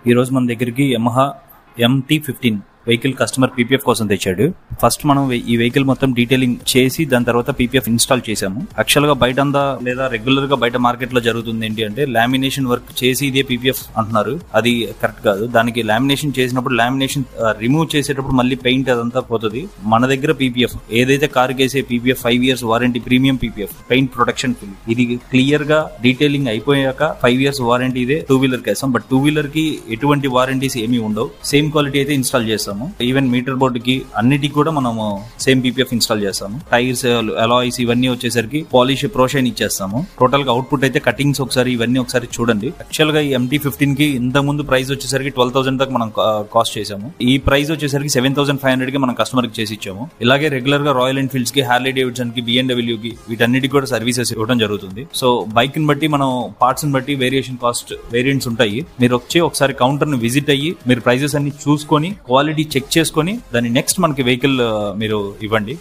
ఈ రోజు మన దగ్గరికి Yamaha MT-15 vehicle customer PPF కోసం తెచ్చాడు. ఫస్ట్ మనం ఈ వెహికల్ మొత్తం డీటెయిలింగ్ చేసి దాని తర్వాత పీపీఎఫ్ ఇన్స్టాల్ చేసాము. యాక్చువల్ గా బయట అంతా లేదా రెగ్యులర్ గా బయట మార్కెట్ లో జరుగుతుంది ఏంటి అంటే లామినేషన్ వర్క్ చేసి ఇదే పీపీఎఫ్ అంటున్నారు. అది కరెక్ట్ కాదు. దానికి లామినేషన్ చేసినప్పుడు లామినేషన్ రిమూవ్ చేసేటప్పుడు మళ్ళీ పెయింట్ అదంతా పోతుంది. మన దగ్గర పీపీఎఫ్ ఏదైతే కార్ కేసే PPF 5 years warranty premium PPF paint protection full. ఇది క్లియర్ గా డీటెయిలింగ్ అయిపోయాక 5 years వారంటీ ఇదే 2-wheeler కేసాం. బట్ 2-wheeler కి ఎటువంటి వారంటీస్ ఏమీ ఉండవు. సేమ్ క్వాలిటీ అయితే ఇన్స్టాల్ చేస్తాము. ఈవెన్ మీటర్ బోర్డ్ కి అన్నిటికి కూడా మనము సేమ్ పీపీఎఫ్ ఇన్స్టాల్ చేస్తాము. టైర్స్, అలాయ్స్ ఇవన్నీ వచ్చేసరికి పాలిష్, ప్రోషైన్ ఇచ్చేస్తాము. టోటల్ గా అవుట్పుట్ అయితే కటింగ్స్ ఒకసారి ఇవన్నీ ఒకసారి చూడండి. యాక్చువల్ గా ఈ MT-15 కి ఇంత ముందు ప్రైస్ వచ్చేసరికి 12,000 దాకా మనం కాస్ట్ చేసాము. ఈ ప్రైస్ వచ్చేసరికి 7,500 కి మనం కస్టమర్ కి చేసి ఇచ్చాము. ఇలాగే రెగ్యులర్ గా రాయల్ ఎన్ఫీల్డ్స్ కి, హార్లీ డేవిడ్సన్ కి, BMW కి వీటన్నిటికి కూడా సర్వీసెస్ ఇవ్వడం జరుగుతుంది. సో బైక్ ని బట్టి మనం పార్ట్స్ ని బట్టి వేరియేషన్ కాస్ట్ వేరియంట్స్ ఉంటాయి. మీరు వచ్చి ఒకసారి కౌంటర్ ని విజిట్ అయ్యి మీరు ప్రైజెస్ అన్ని చూసుకొని క్వాలిటీ చెక్ చేసుకొని దాన్ని నెక్స్ట్ మనకి వెహికల్ మీరు ఇవ్వండి.